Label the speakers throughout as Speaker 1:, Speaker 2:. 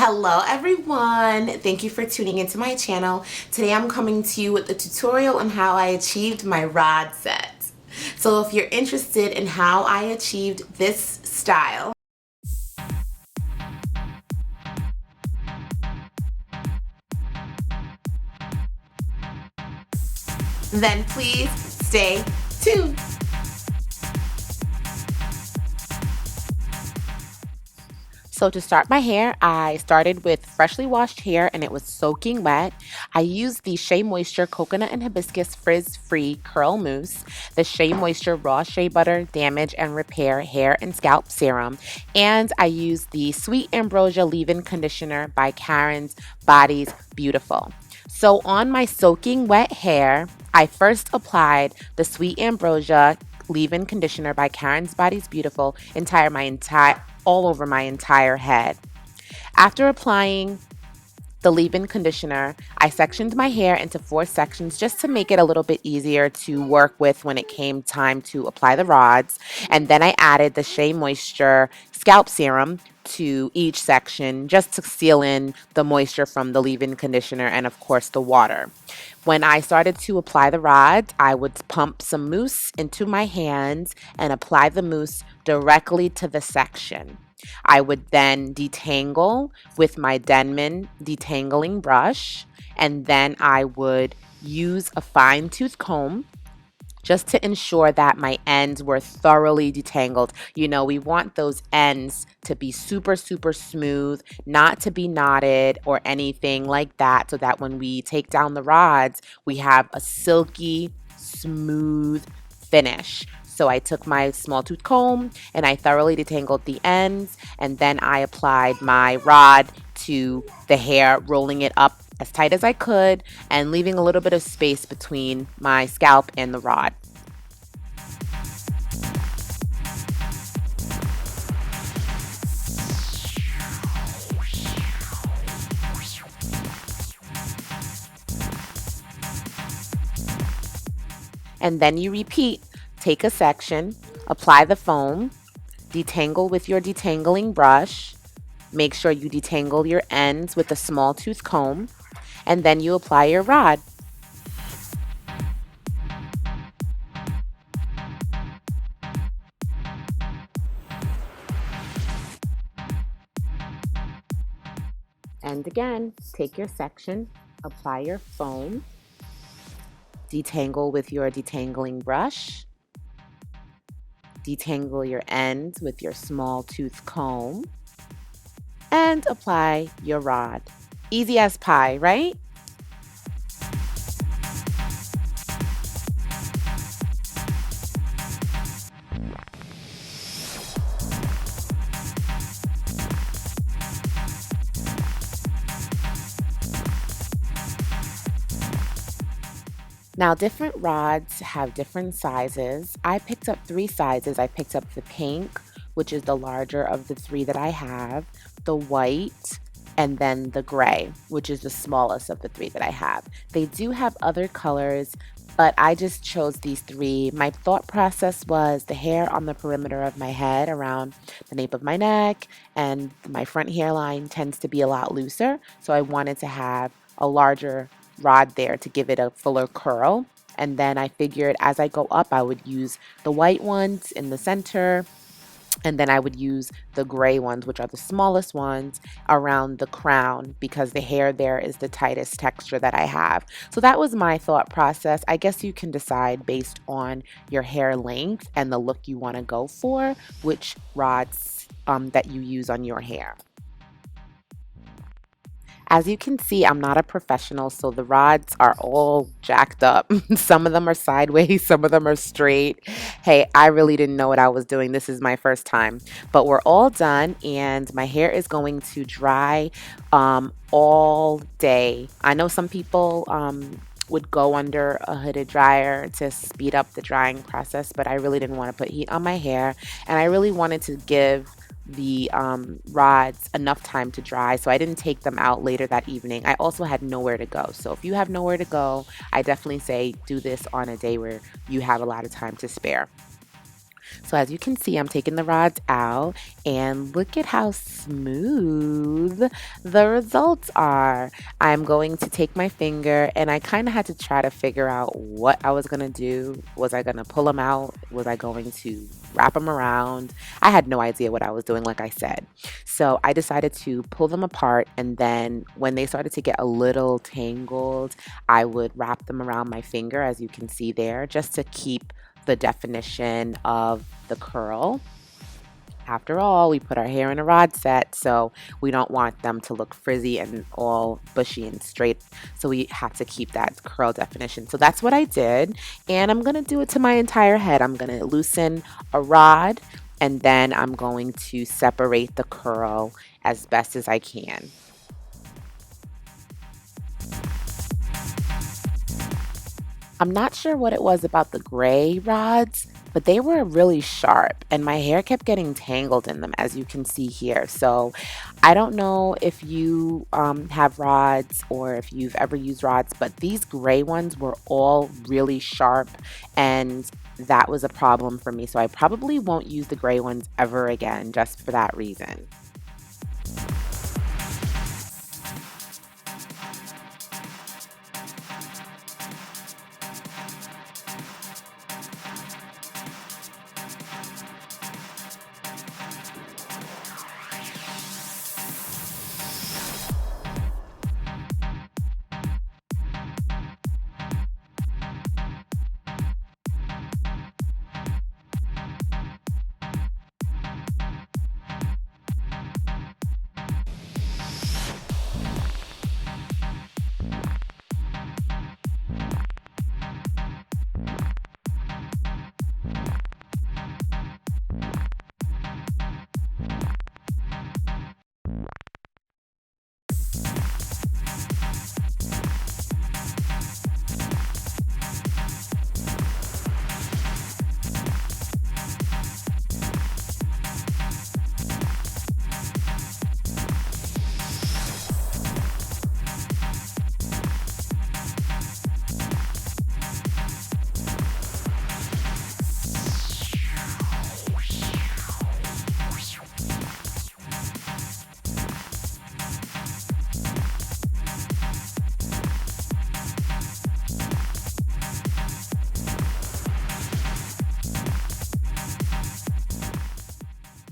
Speaker 1: Hello everyone, thank you for tuning into my channel. Today I'm coming to you with a tutorial on how I achieved my rod set. So if you're interested in how I achieved this style, then please stay tuned. So to start my hair, I started with freshly washed hair and it was soaking wet. I used the SheaMoisture Coconut and Hibiscus Frizz Free Curl Mousse, the SheaMoisture Raw Shea Butter Damage and Repair Hair and Scalp Serum, and I used the Sweet Ambrosia Leave-In Conditioner by Karen's Body's Beautiful. So on my soaking wet hair, I first applied the Sweet Ambrosia Leave-In Conditioner by Karen's Body's Beautiful all over my entire head. After applying the leave-in conditioner, I sectioned my hair into 4 sections just to make it a little bit easier to work with when it came time to apply the rods. And then I added the SheaMoisture Scalp Serum to each section just to seal in the moisture from the leave-in conditioner and of course the water. When I started to apply the rods, I would pump some mousse into my hands and apply the mousse directly to the section. I would then detangle with my Denman detangling brush, and then I would use a fine tooth comb just to ensure that my ends were thoroughly detangled. You know, we want those ends to be super, super smooth, not to be knotted or anything like that, so that when we take down the rods, we have a silky, smooth finish. So I took my small tooth comb and I thoroughly detangled the ends, and then I applied my rod to the hair, rolling it up as tight as I could and leaving a little bit of space between my scalp and the rod. And then you repeat. Take a section, apply the foam, detangle with your detangling brush, make sure you detangle your ends with a small tooth comb, and then you apply your rod. And again, take your section, apply your foam, detangle with your detangling brush, detangle your ends with your small tooth comb, and apply your rod. Easy as pie, right? Now, different rods have different sizes. I picked up 3 sizes. I picked up the pink, which is the larger of the 3 that I have, the white, and then the gray, which is the smallest of the 3 that I have. They do have other colors, but I just chose these 3. My thought process was the hair on the perimeter of my head around the nape of my neck and my front hairline tends to be a lot looser, so I wanted to have a larger rod there to give it a fuller curl. And then I figured as I go up, I would use the white ones in the center, and then I would use the gray ones, which are the smallest ones, around the crown because the hair there is the tightest texture that I have. So that was my thought process. I guess you can decide based on your hair length and the look you want to go for, which rods that you use on your hair. As you can see, I'm not a professional, so the rods are all jacked up. Some of them are sideways, some of them are straight. Hey, I really didn't know what I was doing. This is my first time. But we're all done, and my hair is going to dry all day. I know some people would go under a hooded dryer to speed up the drying process, but I really didn't want to put heat on my hair, and I really wanted to give the rods enough time to dry, so I didn't take them out later that evening. I also had nowhere to go, so if you have nowhere to go, I definitely say do this on a day where you have a lot of time to spare. So as you can see, I'm taking the rods out and look at how smooth the results are. I'm going to take my finger, and I kind of had to try to figure out what I was going to do. Was I going to pull them out? Was I going to wrap them around? I had no idea what I was doing, like I said. So I decided to pull them apart, and then when they started to get a little tangled, I would wrap them around my finger, as you can see there, just to keep the definition of the curl. After all, we put our hair in a rod set, so we don't want them to look frizzy and all bushy and straight. So we have to keep that curl definition. So that's what I did, and I'm going to do it to my entire head. I'm going to loosen a rod, and then I'm going to separate the curl as best as I can. I'm not sure what it was about the gray rods, but they were really sharp and my hair kept getting tangled in them, as you can see here. So I don't know if you have rods or if you've ever used rods, but these gray ones were all really sharp, and that was a problem for me. So I probably won't use the gray ones ever again, just for that reason.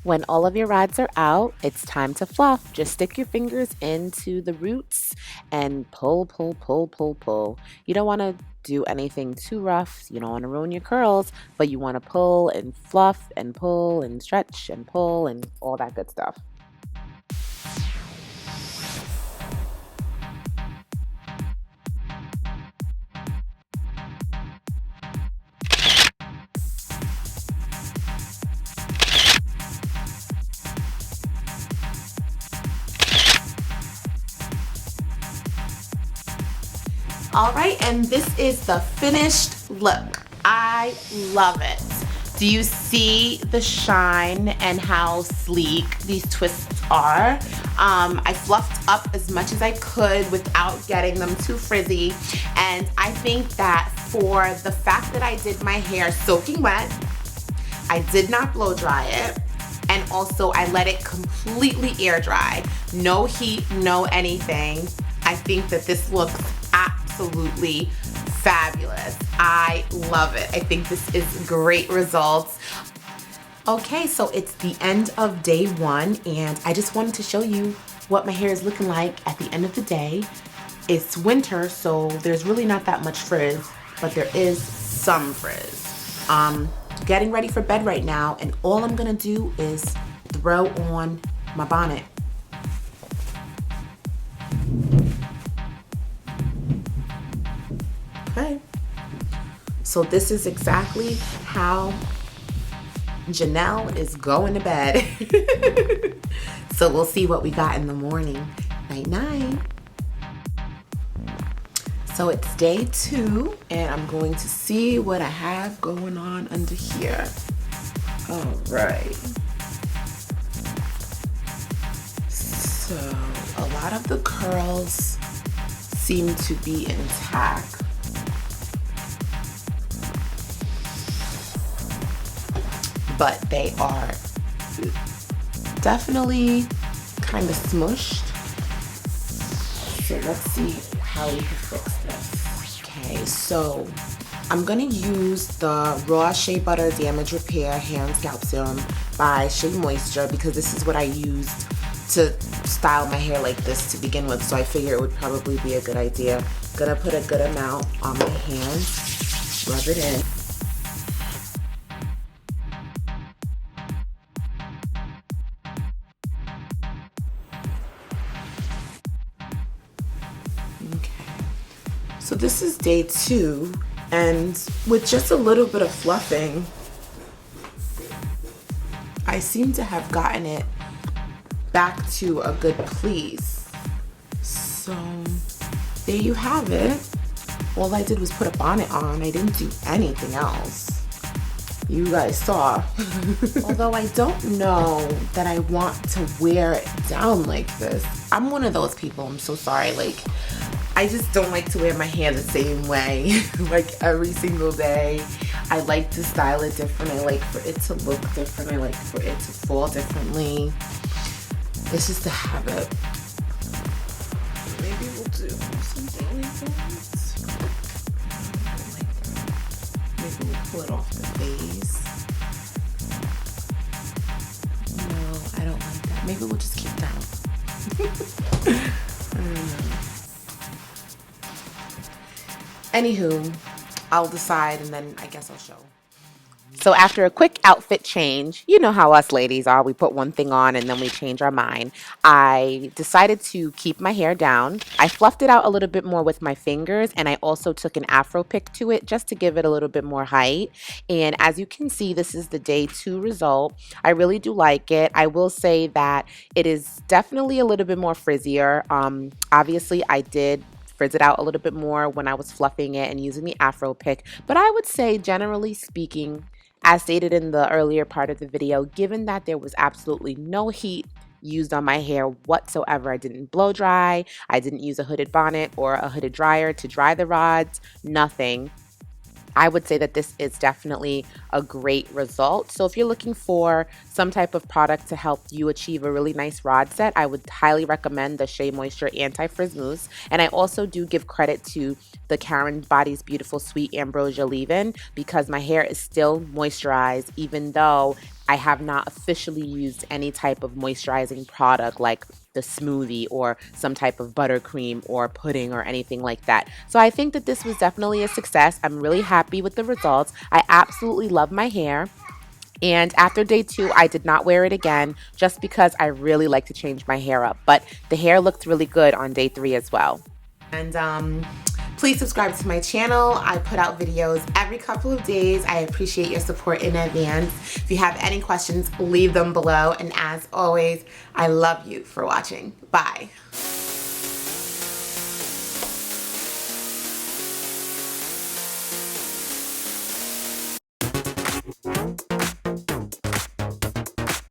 Speaker 1: When all of your rods are out, it's time to fluff. Just stick your fingers into the roots and pull, pull, pull, pull, pull. You don't want to do anything too rough. You don't want to ruin your curls, but you want to pull and fluff and pull and stretch and pull and all that good stuff. All right, and this is the finished look. I love it. Do you see the shine and how sleek these twists are? I fluffed up as much as I could without getting them too frizzy. And I think that for the fact that I did my hair soaking wet, I did not blow dry it, and also I let it completely air dry. No heat, no anything. I think that this looks absolutely fabulous. I love it. I think this is great results. Okay, so it's the end of day one, and I just wanted to show you what my hair is looking like at the end of the day. It's winter, so there's really not that much frizz, but there is some frizz. Getting ready for bed right now, and all I'm gonna do is throw on my bonnet. Okay, so this is exactly how Janelle is going to bed. So we'll see what we got in the morning. Night night. So it's day two, and I'm going to see what I have going on under here. All right. So a lot of the curls seem to be intact. but they are definitely kind of smushed. So let's see how we can fix this. Okay, so I'm gonna use the Raw Shea Butter Damage Repair Hair and Scalp Serum by SheaMoisture because this is what I used to style my hair like this to begin with, so I figure it would probably be a good idea. Gonna put a good amount on my hands, rub it in. Okay, so this is day 2, and with just a little bit of fluffing, I seem to have gotten it back to a good please. So there you have it. All I did was put a bonnet on. I didn't do anything else. You guys saw. Although I don't know that I want to wear it down like this. I'm one of those people, I'm so sorry. Like, I just don't like to wear my hair the same way, like every single day. I like to style it different. I like for it to look different. I like for it to fall differently. It's just a habit. Maybe we'll do something like that. I don't like that. Maybe we'll pull it off the face. No, I don't like that. Maybe we'll just keep that. I don't know. Anywho, I'll decide and then I guess I'll show. So after a quick outfit change, you know how us ladies are, we put one thing on and then we change our mind. I decided to keep my hair down. I fluffed it out a little bit more with my fingers, and I also took an afro pick to it just to give it a little bit more height. And as you can see, this is the day 2 result. I really do like it. I will say that it is definitely a little bit more frizzier. Obviously, I did frizz it out a little bit more when I was fluffing it and using the afro pick, but I would say generally speaking, as stated in the earlier part of the video, given that there was absolutely no heat used on my hair whatsoever, I didn't blow dry, I didn't use a hooded bonnet or a hooded dryer to dry the rods, nothing. I would say that this is definitely a great result. So if you're looking for some type of product to help you achieve a really nice rod set, I would highly recommend the SheaMoisture Anti-Frizz Mousse. And I also do give credit to the Karen Body's Beautiful Sweet Ambrosia leave-in because my hair is still moisturized even though I have not officially used any type of moisturizing product like the smoothie or some type of buttercream or pudding or anything like that. So I think that this was definitely a success. I'm really happy with the results. I absolutely love my hair. And after day 2, I did not wear it again just because I really like to change my hair up. But the hair looked really good on day 3 as well. And please subscribe to my channel. I put out videos every couple of days. I appreciate your support in advance. If you have any questions, leave them below. And as always, I love you for watching. Bye.